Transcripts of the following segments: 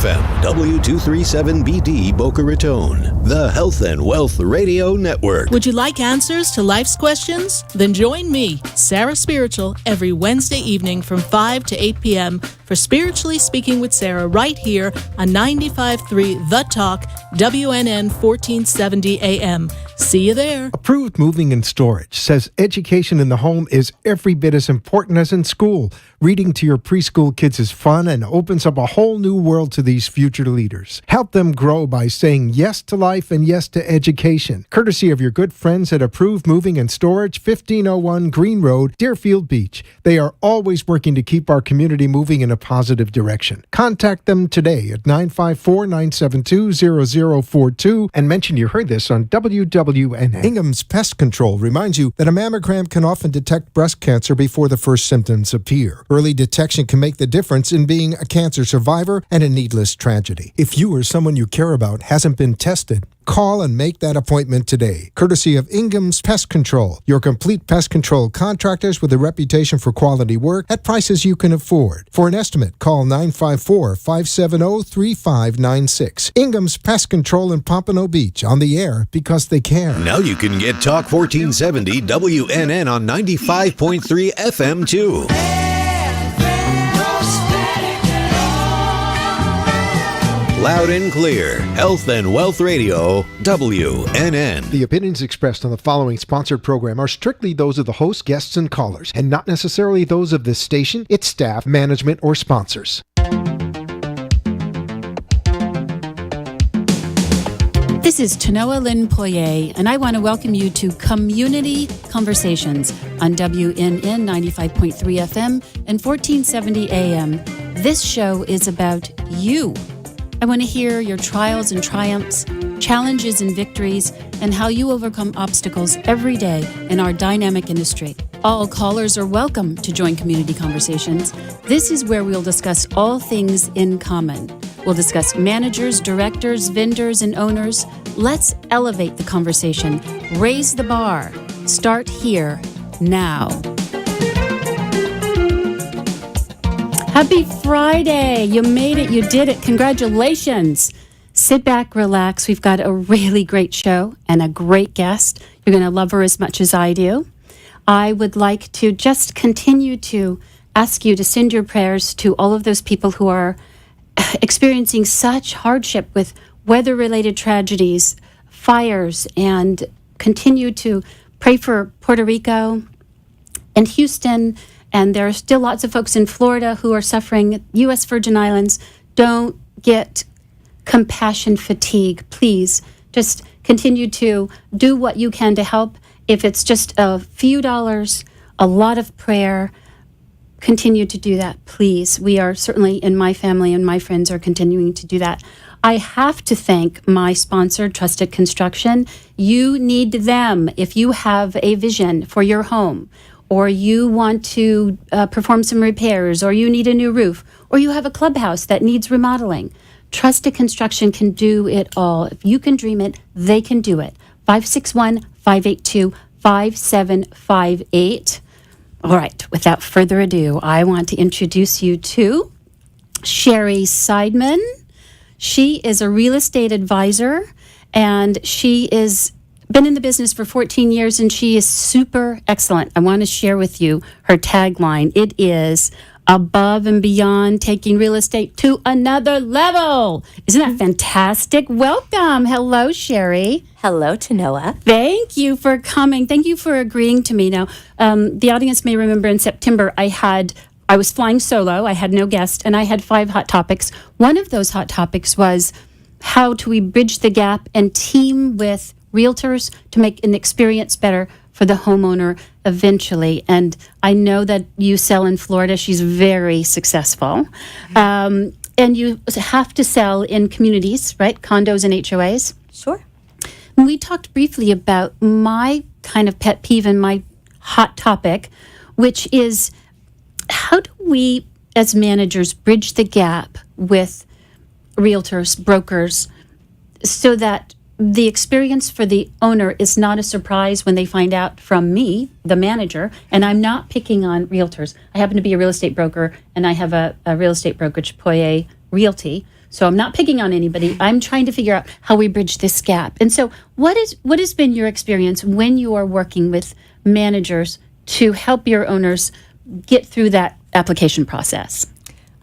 FM, W237BD Boca Raton, the Health and Wealth Radio Network. Would you like answers to life's questions? Then join me, Sarah Spiritual, every Wednesday evening from 5 to 8 p.m. for Spiritually Speaking with Sarah right here on 95.3 The Talk, WNN 1470 AM. See you there. Approved Moving and Storage says education in the home is every bit as important as in school. Reading to your preschool kids is fun and opens up a whole new world to these future leaders. Help them grow by saying yes to life and yes to education. Courtesy of your good friends at Approved Moving and Storage, 1501 Green Road, Deerfield Beach. They are always working to keep our community moving in a positive direction. Contact them today at 954-972-0042 and mention you heard this on WWNN. Ingham's Pest Control reminds you that a mammogram can often detect breast cancer before the first symptoms appear. Early detection can make the difference in being a cancer survivor and a needless tragedy. If you or someone you care about hasn't been tested, call and make that appointment today. Courtesy of Ingham's Pest Control, your complete pest control contractors with a reputation for quality work at prices you can afford. For an estimate, call 954-570-3596. Ingham's Pest Control in Pompano Beach, on the air because they care. Now you can get Talk 1470 WNN on 95.3 FM too. Loud and clear. Health and Wealth Radio, WNN. The opinions expressed on the following sponsored program are strictly those of the host, guests, and callers, and not necessarily those of this station, its staff, management, or sponsors. This is Tanoa Lynn Poirier, and I want to welcome you to Comm-Unity Conversations on WNN 95.3 FM and 1470 AM. This show is about you. I want to hear your trials and triumphs, challenges and victories, and how you overcome obstacles every day in our dynamic industry. All callers are welcome to join Community Conversations. This is where we'll discuss all things in common. We'll discuss managers, directors, vendors, and owners. Let's elevate the conversation. Raise the bar. Start here, now. Happy Friday. You made it. You did it. Congratulations. Sit back, relax. We've got a really great show and a great guest. You're going to love her as much as I do. I would like to just continue to ask you to send your prayers to all of those people who are experiencing such hardship with weather-related tragedies, fires, and continue to pray for Puerto Rico and Houston. And there are still lots of folks in Florida who are suffering. U.S. Virgin Islands, don't get compassion fatigue. Please just continue to do what you can to help. If it's just a few dollars, a lot of prayer, continue to do that, please. We are certainly, in my family and my friends are continuing to do that. I have to thank my sponsor, Trusted Construction. You need them if you have a vision for your home, or you want to perform some repairs, or you need a new roof, or you have a clubhouse that needs remodeling. Trusted Construction can do it all. If you can dream it, they can do it. 561-582-5758. All right, without further ado, I want to introduce you to Sherry Seidman. She is a real estate advisor, and she is been in the business for 14 years, and she is super excellent. I want to share with you her tagline. It is above and beyond, taking real estate to another level. Isn't that fantastic? Welcome. Hello, Sherry. Hello, Tanoa. Thank you for coming. Thank you for agreeing to me. Now, the audience may remember in September, I was flying solo. I had no guest, and I had 5 hot topics. One of those hot topics was how do we bridge the gap and team with realtors to make an experience better for the homeowner eventually. And I know that you sell in Florida. She's very successful. And you have to sell in communities, right? Condos and HOAs. Sure. And we talked briefly about my kind of pet peeve and my hot topic, which is how do we as managers bridge the gap with realtors, brokers, so that the experience for the owner is not a surprise when they find out from me, the manager, and I'm not picking on realtors. I happen to be a real estate broker, and I have a real estate brokerage, Poirier Realty. So I'm not picking on anybody. I'm trying to figure out how we bridge this gap. And so what has been your experience when you are working with managers to help your owners get through that application process?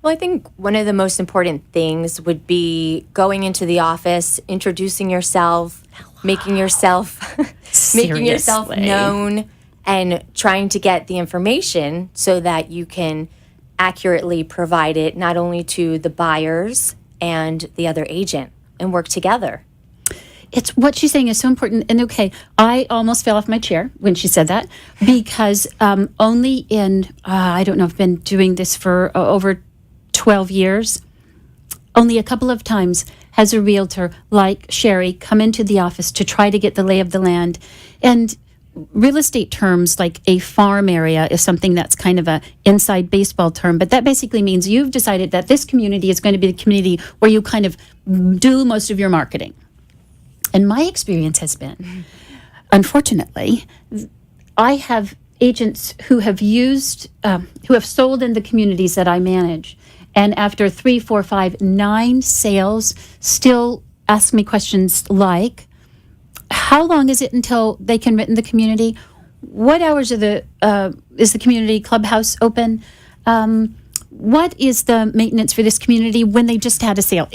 Well, I think one of the most important things would be going into the office, introducing yourself, making yourself known, and trying to get the information so that you can accurately provide it not only to the buyers and the other agent and work together. It's what she's saying is so important. And okay, I almost fell off my chair when she said that, because only in, I don't know, I've been doing this for over 12 years. Only a couple of times has a realtor like Sherry come into the office to try to get the lay of the land. And real estate terms like a farm area is something that's kind of a inside baseball term, but that basically means you've decided that this community is going to be the community where you kind of do most of your marketing. And my experience has been, unfortunately, I have agents who have sold in the communities that I manage, and after 3, 4, 5, 9 sales, still ask me questions like, how long is it until they can rent in the community? What hours is the community clubhouse open? What is the maintenance for this community when they just had a sale?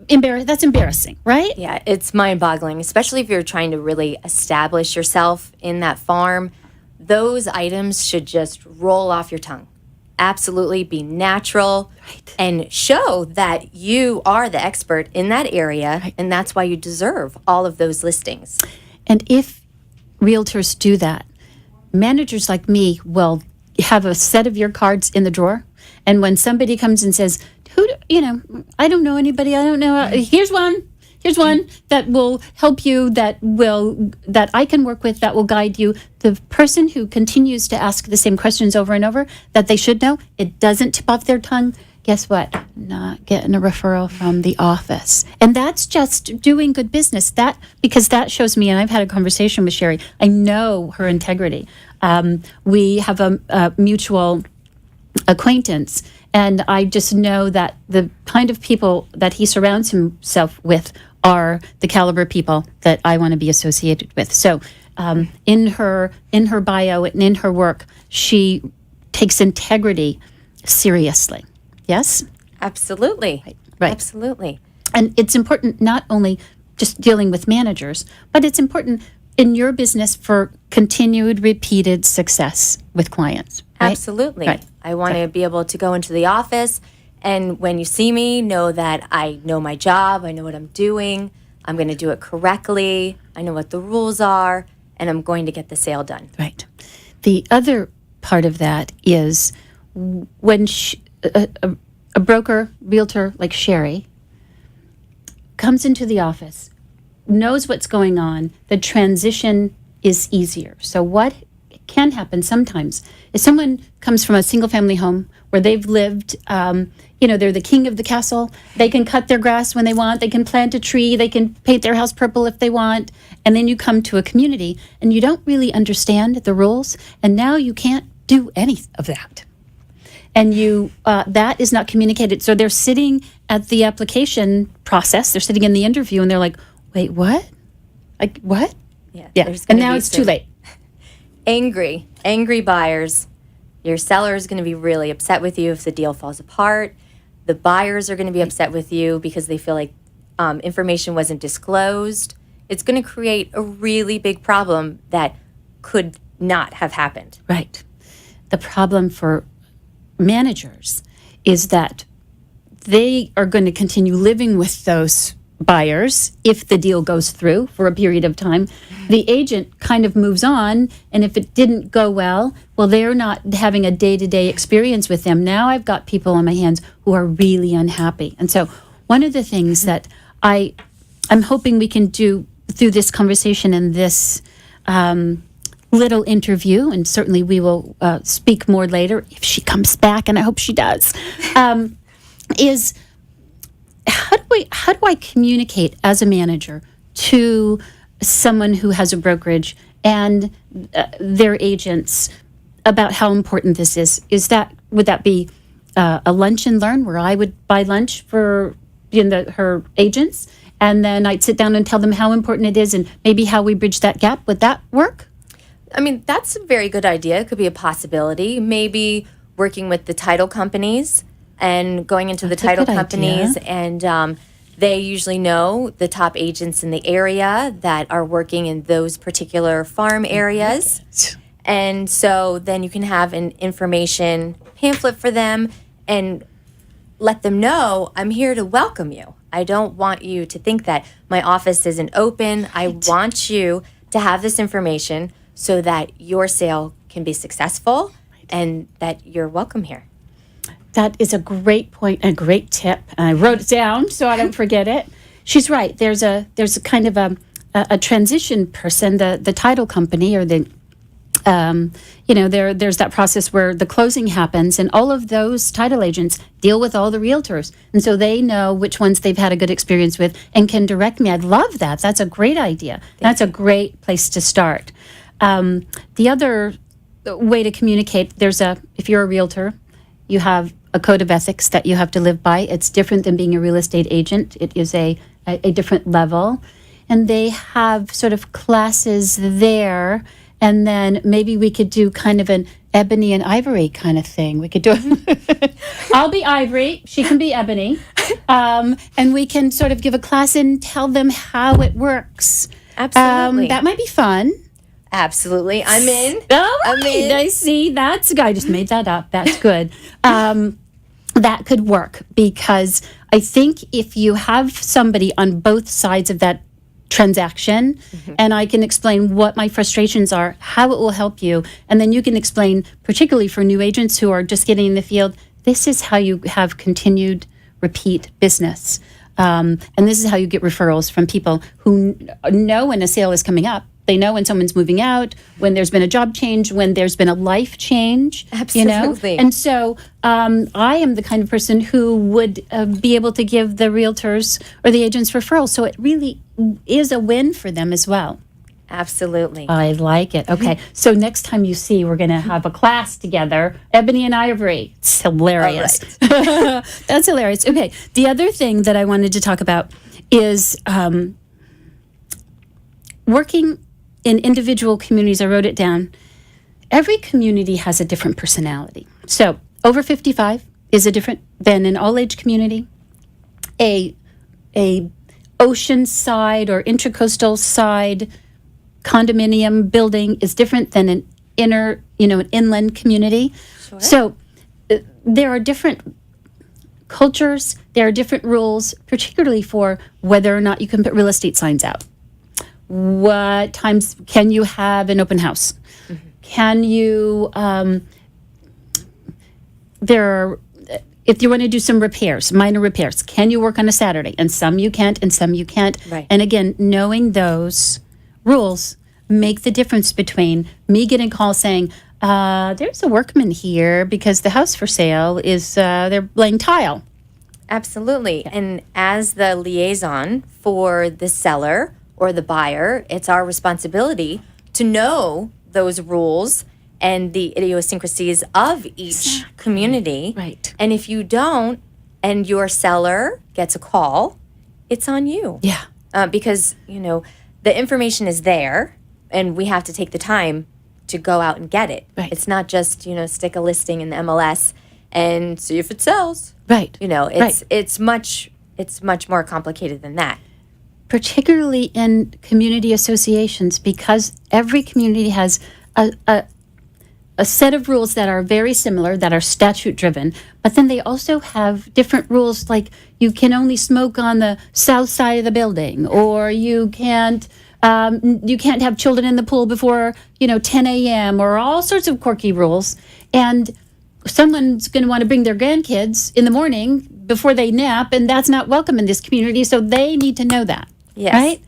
That's embarrassing, right? Yeah, it's mind-boggling, especially if you're trying to really establish yourself in that farm. Those items should just roll off your tongue. Absolutely be natural, right, and show that you are the expert in that area, right, and that's why you deserve all of those listings. And if realtors do that, managers like me will have a set of your cards in the drawer, and when somebody comes and says, I don't know anybody, I don't know, here's one that will help you, that I can work with, that will guide you. The person who continues to ask the same questions over and over that they should know, it doesn't tip off their tongue, guess what? Not getting a referral from the office. And that's just doing good business. Because that shows me, and I've had a conversation with Sherry, I know her integrity. We have a mutual acquaintance, and I just know that the kind of people that he surrounds himself with are the caliber people that I want to be associated with. So in her bio and in her work, she takes integrity seriously. Yes? Absolutely. Right. Absolutely. And it's important not only just dealing with managers, but it's important in your business for continued repeated success with clients. Right? Absolutely. Right. I want to be able to go into the office, and when you see me, know that I know my job, I know what I'm doing, I'm going to do it correctly, I know what the rules are, and I'm going to get the sale done. Right. The other part of that is when a broker, realtor like Sherry comes into the office, knows what's going on, the transition is easier. So what can happen sometimes is someone comes from a single family home where they've lived, they're the king of the castle. They can cut their grass when they want. They can plant a tree. They can paint their house purple if they want. And then you come to a community and you don't really understand the rules. And now you can't do any of that. And that is not communicated. So they're sitting at the application process. They're sitting in the interview and they're like, wait, what? Like, what? Yeah. And now it's too late. Angry buyers. Your seller is going to be really upset with you if the deal falls apart. The buyers are going to be upset with you because they feel like information wasn't disclosed. It's going to create a really big problem that could not have happened. Right. The problem for managers is that they are going to continue living with those buyers if the deal goes through for a period of time. The agent kind of moves on, and if it didn't go well, they're not having a day-to-day experience with them. Now I've got people on my hands who are really unhappy. And so one of the things that I'm hoping we can do through this conversation and this little interview, and certainly we will speak more later if she comes back, and I hope she does, is how do I communicate as a manager to someone who has a brokerage and their agents about how important this is? Would that be a lunch and learn where I would buy lunch for her agents, and then I'd sit down and tell them how important it is and maybe how we bridge that gap. Would that work? I mean, that's a very good idea. It could be a possibility. Maybe working with the title companies and going into the title companies and they usually know the top agents in the area that are working in those particular farm areas. And so then you can have an information pamphlet for them and let them know, I'm here to welcome you. I don't want you to think that my office isn't open. Right. I want you to have this information so that your sale can be successful and that you're welcome here. That is a great point, a great tip. I wrote it down so I don't forget it. She's right. There's a kind of a transition person, the title company or the there's that process where the closing happens, and all of those title agents deal with all the realtors, and so they know which ones they've had a good experience with and can direct me. I love that. That's a great idea. That's a great place to start. The other way to communicate, if you're a realtor, you have a code of ethics that you have to live by. It's different than being a real estate agent. It is a different level, and they have sort of classes there. And then maybe we could do kind of an ebony and ivory kind of thing. We could do I'll be ivory, she can be ebony. And we can sort of give a class and tell them how it works. Absolutely. That might be fun. Absolutely. I'm in. All right. I'm in. I see. I just made that up. That's good. That could work, because I think if you have somebody on both sides of that transaction, and I can explain what my frustrations are, how it will help you, and then you can explain, particularly for new agents who are just getting in the field, this is how you have continued repeat business, and this is how you get referrals from people who know when a sale is coming up. They know when someone's moving out, when there's been a job change, when there's been a life change. Absolutely. And so I am the kind of person who would be able to give the realtors or the agents referrals. So it really is a win for them as well. Absolutely. I like it. Okay. So next time you see, we're going to have a class together, Ebony and Ivory. It's hilarious. Right. That's hilarious. Okay. The other thing that I wanted to talk about is working in individual communities. I wrote it down. Every community has a different personality. So over 55 is a different than an all-age community. A ocean side or intracoastal side condominium building is different than an an inland community. Sure. So there are different cultures, there are different rules, particularly for whether or not you can put real estate signs out. What times can you have an open house? Mm-hmm. Can you, if you want to do some repairs, minor repairs, can you work on a Saturday? And some you can't, and some you can't. Right. And again, knowing those rules make the difference between me getting a call saying, there's a workman here because the house for sale is, they're laying tile. Absolutely. Yeah. And as the liaison for the seller or the buyer, it's our responsibility to know those rules and the idiosyncrasies of each community. Right. And if you don't, and your seller gets a call, it's on you. Yeah. Because, the information is there, and we have to take the time to go out and get it. Right. It's not just, stick a listing in the MLS and see if it sells. Right. It's much more complicated than that. Particularly in community associations, because every community has a set of rules that are very similar, that are statute driven, but then they also have different rules, like you can only smoke on the south side of the building, or you can't have children in the pool before 10 a.m. or all sorts of quirky rules. And someone's going to want to bring their grandkids in the morning before they nap, and that's not welcome in this community, so they need to know that. Yes. Right?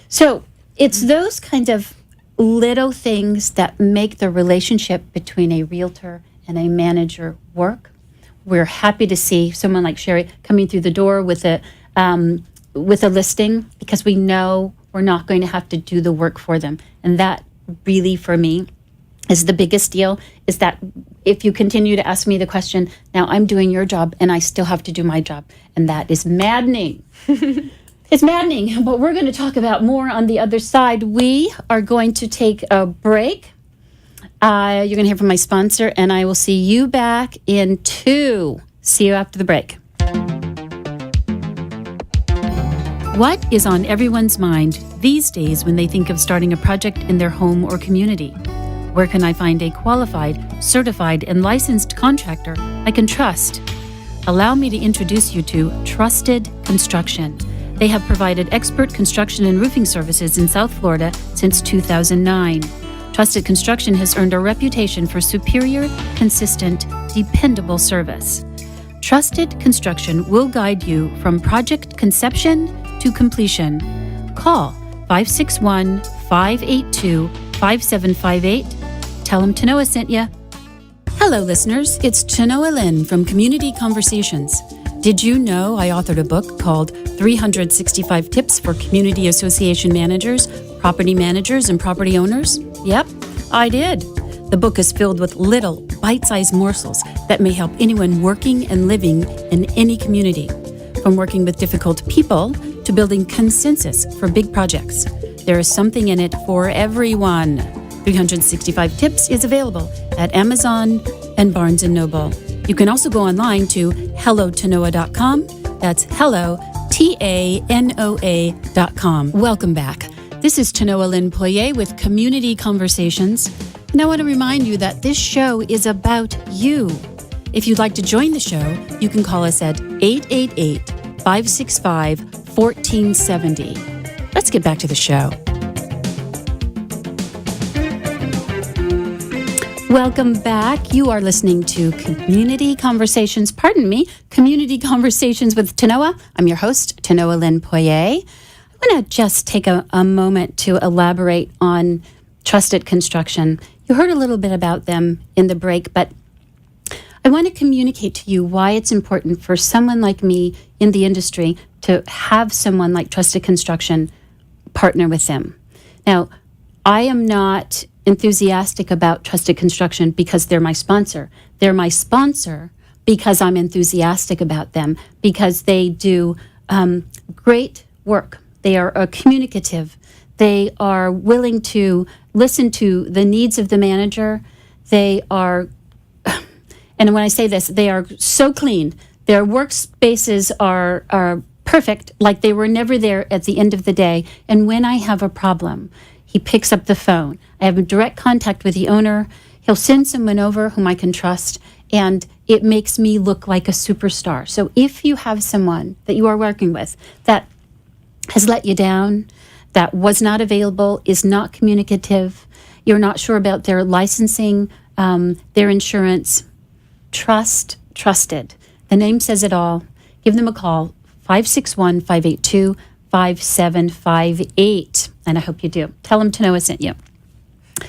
So it's those kinds of little things that make the relationship between a realtor and a manager work. We're happy to see someone like Sherry coming through the door with a listing, because we know we're not going to have to do the work for them. And that really, for me, is the biggest deal, is that if you continue to ask me the question, now I'm doing your job and I still have to do my job. And that is maddening. It's maddening, but we're going to talk about more on the other side. We are going to take a break. You're going to hear from my sponsor, and I will see you back in 2. See you after the break. What is on everyone's mind these days when they think of starting a project in their home or community? Where can I find a qualified, certified, and licensed contractor I can trust? Allow me to introduce you to Trusted Construction. They have provided expert construction and roofing services in South Florida since 2009. Trusted Construction has earned a reputation for superior, consistent, dependable service. Trusted Construction will guide you from project conception to completion. Call 561-582-5758. Tell them Tanoa sent you. Hello, listeners. It's Tanoa Lynn from Community Conversations. Did you know I authored a book called 365 Tips for Community Association Managers, Property Managers, and Property Owners? Yep, I did. The book is filled with little, bite-sized morsels that may help anyone working and living in any community. From working with difficult people to building consensus for big projects. There is something in it for everyone. 365 Tips is available at Amazon and Barnes & Noble. You can also go online to hellotanoa.com. That's hello, Tanoa.com. Welcome back. This is Tanoa Lynn Poirier with Community Conversations. And I want to remind you that this show is about you. If you'd like to join the show, you can call us at 888-565-1470. Let's get back to the show. Welcome back. You are listening to Community Conversations. Community Conversations with Tanoa. I'm your host, Tanoa Lynn Poirier. I want to just take a moment to elaborate on Trusted Construction. You heard a little bit about them in the break, but I want to communicate to you why it's important for someone like me in the industry to have someone like Trusted Construction partner with them. Now, I am not enthusiastic about Trusted Construction because they're my sponsor. They're my sponsor because I'm enthusiastic about them, because they do great work. They are communicative. They are willing to listen to the needs of the manager. They are, and when I say this, they are so clean. Their workspaces are perfect, like they were never there at the end of the day. And when I have a problem, he picks up the phone. I have a direct contact with the owner. He'll send someone over whom I can trust, and it makes me look like a superstar. So if you have someone that you are working with that has let you down, that was not available, is not communicative, you're not sure about their licensing, their insurance, Trusted. The name says it all. Give them a call, 561-582-5758. And I hope you do. Tell them Tanoa sent you.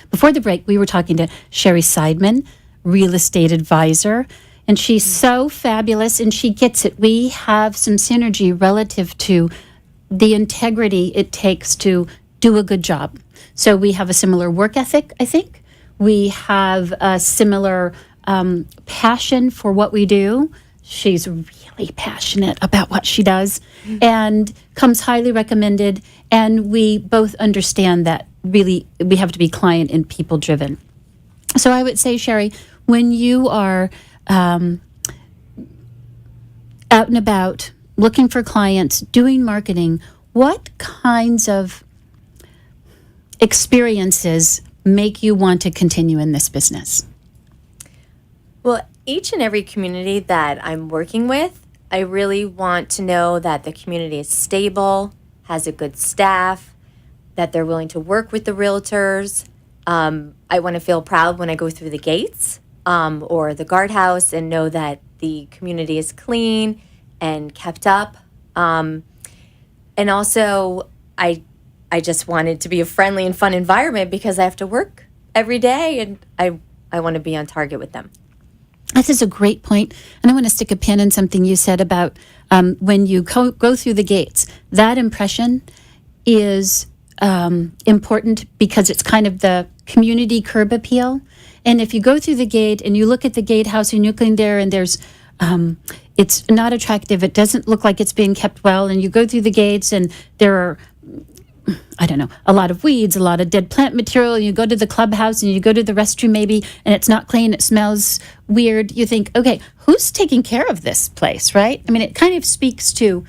Before the break, we were talking to Sherry Seidman, real estate advisor, and she's so fabulous and she gets it. We have some synergy relative to the integrity it takes to do a good job. So we have a similar work ethic, I think. We have a similar passion for what we do. She's really passionate about what she does and comes highly recommended. And we both understand that really we have to be client and people driven. So I would say, Sherry, when you are out and about looking for clients, doing marketing, what kinds of experiences make you want to continue in this business? Well, each and every community that I'm working with, I really want to know that the community is stable, has a good staff, that they're willing to work with the realtors. I want to feel proud when I go through the gates or the guardhouse and know that the community is clean and kept up. And also, I just want it to be a friendly and fun environment because I have to work every day and I want to be on target with them. This is a great point, and I want to stick a pin in something you said about when you go through the gates. That impression is important because it's kind of the community curb appeal. And if you go through the gate and you look at the gatehouse and you look in there and there's, it's not attractive, it doesn't look like it's being kept well, and you go through the gates and there are, I don't know, a lot of weeds, a lot of dead plant material, and you go to the clubhouse and you go to the restroom maybe, and it's not clean, it smells weird, you think, okay, who's taking care of this place, right? I mean, it kind of speaks to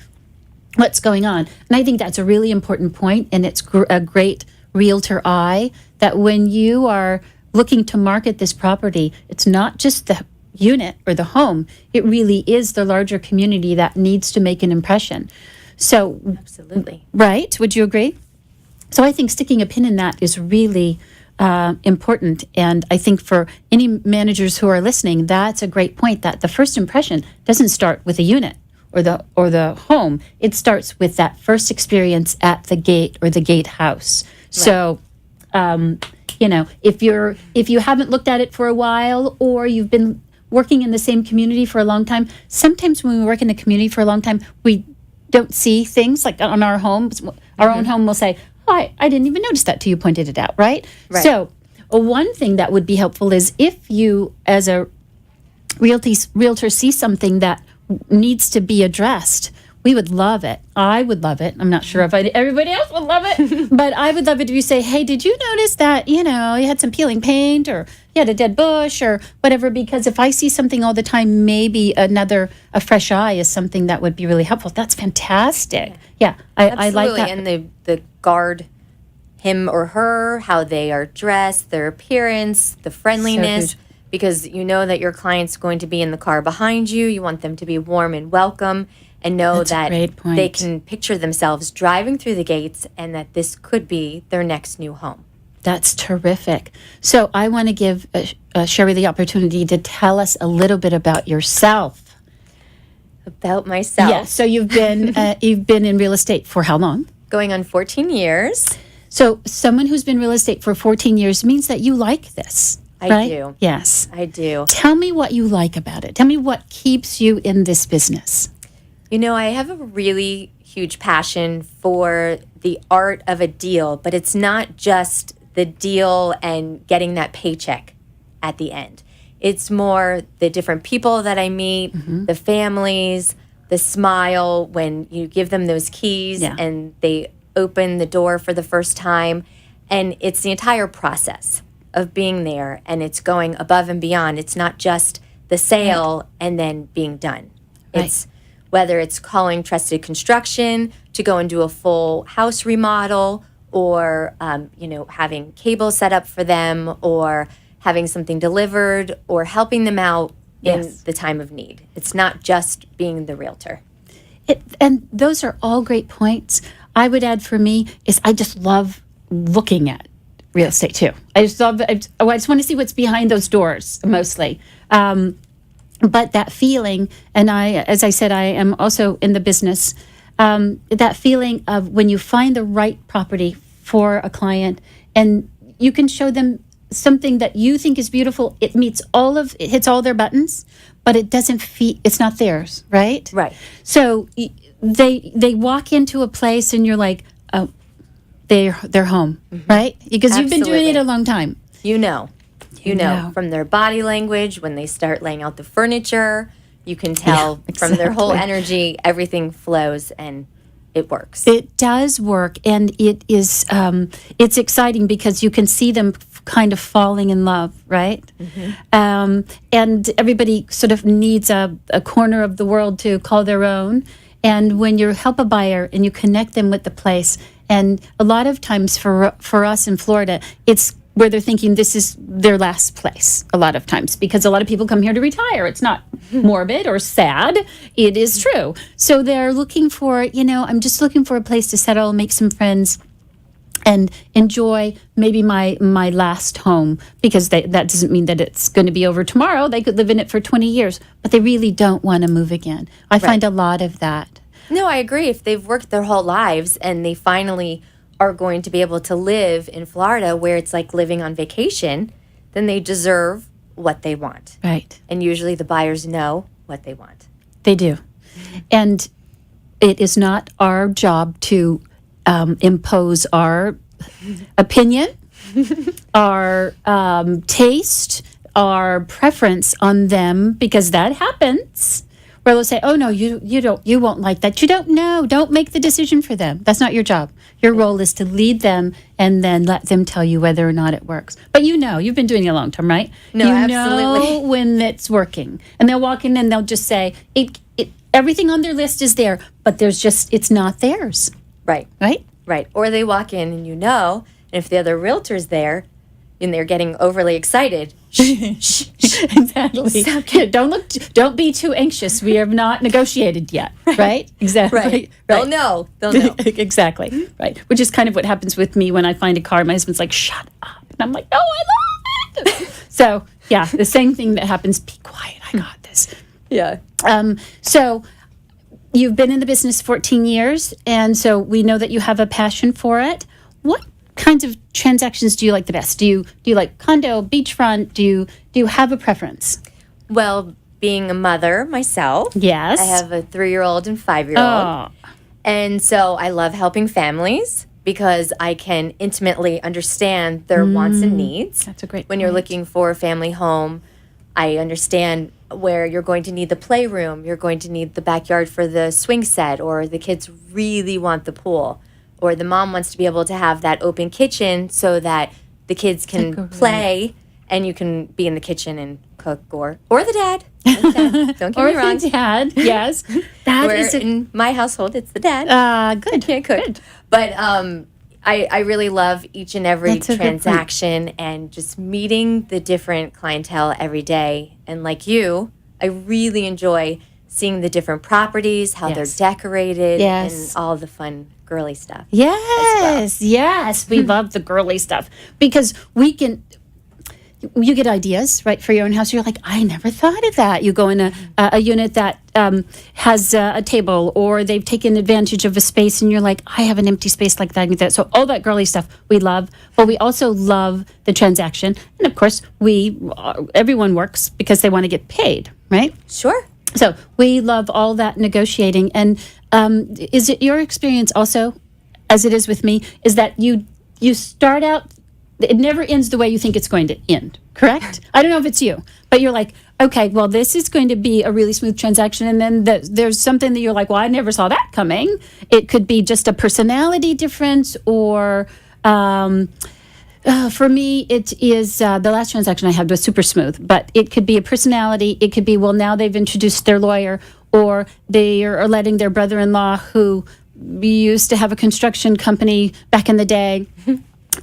what's going on. And I think that's a really important point, and it's a great realtor eye that when you are looking to market this property, it's not just the unit or the home, it really is the larger community that needs to make an impression. So, Absolutely. Right? Would you agree? So I think sticking a pin in that is really important. And I think for any managers who are listening, that's a great point, that the first impression doesn't start with a unit or the home. It starts with that first experience at the gate or the gatehouse. Right. So, if you haven't looked at it for a while, or you've been working in the same community for a long time, sometimes when we work in a community for a long time, we don't see things like on our homes. Our own home will say, oh, I didn't even notice that till you pointed it out, right? So one thing that would be helpful is if you, as a realtor, see something that needs to be addressed, we would love it. I would love it. I'm not sure if everybody else would love it, but I would love it if you say, hey, did you notice that, you had some peeling paint, or you had a dead bush or whatever? Because if I see something all the time, maybe a fresh eye is something that would be really helpful. That's fantastic. Yeah, I like that. And the guard him or her, how they are dressed, their appearance, the friendliness. So because you know that your client's going to be in the car behind you. You want them to be warm and welcome, and know That's that a great point. they can picture themselves driving through the gates, and that this could be their next new home. That's terrific. So I want to give Sherry the opportunity to tell us a little bit about yourself. About myself. Yeah. So you've been in real estate for how long? Going on 14 years. So someone who's been in real estate for 14 years means that you like this. I right? do. Yes. I do. Tell me what you like about it. Tell me what keeps you in this business. I have a really huge passion for the art of a deal, but it's not just the deal and getting that paycheck at the end. It's more the different people that I meet, the families, the smile when you give them those keys and they open the door for the first time. And it's the entire process of being there, and it's going above and beyond. It's not just the sale and then being done. It's whether it's calling Trusted Construction to go and do a full house remodel, or having cable set up for them, or having something delivered, or helping them out in the time of need. It's not just being the realtor. And those are all great points. I would add, for me, is I just love looking at real estate too. I just want to see what's behind those doors mostly. But that feeling, and as I said, I am also in the business, that feeling of when you find the right property for a client and you can show them something that you think is beautiful, it hits all their buttons, but it doesn't it's not theirs, right? Right. So they walk into a place and you're like, oh, they're home, right? Because you've been doing it a long time. You know from their body language, when they start laying out the furniture, you can tell from their whole energy, everything flows and it works. It does work, and it is it's exciting because you can see them kind of falling in love, right? And everybody sort of needs a corner of the world to call their own. And when you help a buyer and you connect them with the place, and a lot of times for us in Florida, it's where they're thinking this is their last place a lot of times, because a lot of people come here to retire. It's not morbid or sad. It is true. So they're looking for, I'm just looking for a place to settle, make some friends, and enjoy maybe my last home, because that doesn't mean that it's going to be over tomorrow. They could live in it for 20 years, but they really don't want to move again. I find a lot of that. No, I agree. If they've worked their whole lives and they finally are going to be able to live in Florida where it's like living on vacation, then they deserve what they want. Right. And usually the buyers know what they want. They do. And it is not our job to impose our opinion our taste, our preference on them, because that happens. Where they'll say, "Oh no, you won't like that. You don't know. Don't make the decision for them. That's not your job. Your role is to lead them and then let them tell you whether or not it works." But you've been doing it a long time, right? No, you absolutely. know when it's working, and they'll walk in and they'll just say, everything on their list is there, but it's not theirs, Right. right? Right. Or they walk in and and if the other realtor's there and they're getting overly excited, Exactly. Yeah, don't be too anxious. We have not negotiated yet, right? Exactly. right. They'll know. Exactly. Right. Which is kind of what happens with me when I find a car. My husband's like, "Shut up." And I'm like, "Oh, I love it." So, yeah, the same thing that happens. Be quiet. I got this. Yeah. So you've been in the business 14 years, and so we know that you have a passion for it. What kinds of transactions do you like the best? Do you like condo, beachfront? Do you have a preference? Well, being a mother myself, Yes. I have a 3-year-old and 5-year-old. Oh, And so I love helping families because I can intimately understand their wants and needs. that's a great When you're point. looking for a family home, I understand where you're going to need the playroom, you're going to need the backyard for the swing set, or the kids really want the pool, or the mom wants to be able to have that open kitchen so that the kids can play and you can be in the kitchen and cook, or the dad. Don't get or me wrong. the dad, yes. That Where is in my household, it's the dad. good. Can't cook. Good. But I really love each and every That's a good point. transaction and just meeting the different clientele every day. And like you, I really enjoy seeing the different properties, how Yes. they're decorated, Yes. and all the fun girly stuff. Yes, we love the girly stuff because you get ideas, right, for your own house. You're like, I never thought of that. You go in a unit that has a table, or they've taken advantage of a space, and you're like, I have an empty space like that. So all that girly stuff we love, but we also love the transaction. And of course, everyone works because they want to get paid, right? Sure. So we love all that negotiating. And is it your experience also, as it is with me, is that you start out, it never ends the way you think it's going to end, correct? I don't know if it's you, but you're like, okay, well, this is going to be a really smooth transaction. And then there's something that you're like, well, I never saw that coming. It could be just a personality difference, or for me, it is the last transaction I had was super smooth, but it could be a personality. It could be, well, now they've introduced their lawyer, or they are letting their brother-in-law, who used to have a construction company back in the day,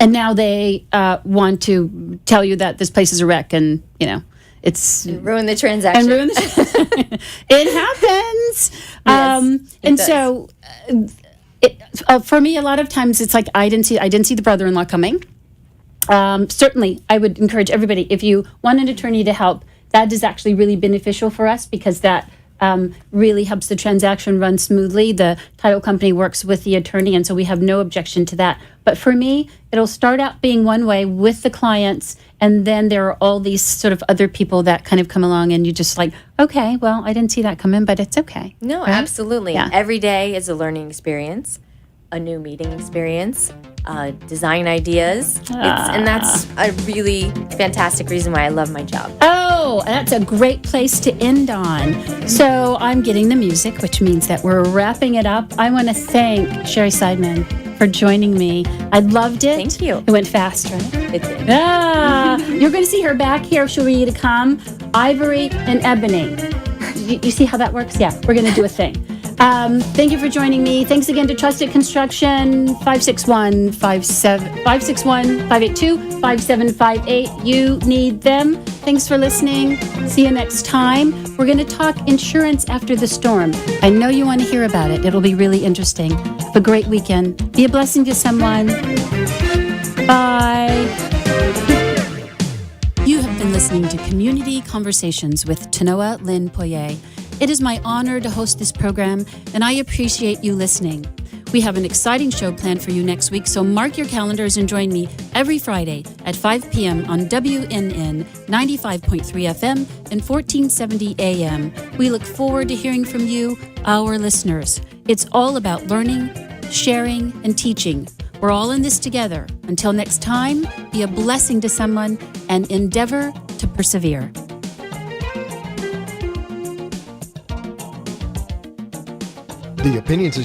and now they want to tell you that this place is a wreck, and it's Ruin the transaction. and ruin the. It happens. Yes, does. So, for me, a lot of times it's like I didn't see the brother-in-law coming. Certainly, I would encourage everybody, if you want an attorney to help, that is actually really beneficial for us, because that really helps the transaction run smoothly. The title company works with the attorney, and so we have no objection to that. But for me, it'll start out being one way with the clients, and then there are all these sort of other people that kind of come along, and you just like, okay, well, I didn't see that coming, but it's okay. No, Right? absolutely. Yeah. Every day is a learning experience, a new meeting experience, design ideas. And that's a really fantastic reason why I love my job. Oh, that's a great place to end on. So I'm getting the music, which means that we're wrapping it up. I want to thank Sherry Seidman for joining me. I loved it. Thank you. It went fast, right? It did. You're going to see her back here. She'll be to come. Ivory and ebony. You see how that works? Yeah, we're going to do a thing. Thank you for joining me. Thanks again to Trusted Construction, 561-582-5758. You need them. Thanks for listening. See you next time. We're going to talk insurance after the storm. I know you want to hear about it. It'll be really interesting. Have a great weekend. Be a blessing to someone. Bye. You have been listening to Community Conversations with Tanoa Lynn Poirier. It is my honor to host this program, and I appreciate you listening. We have an exciting show planned for you next week, so mark your calendars and join me every Friday at 5 p.m. on WNN 95.3 FM and 1470 AM. We look forward to hearing from you, our listeners. It's all about learning, sharing, and teaching. We're all in this together. Until next time, be a blessing to someone and endeavor to persevere. The opinions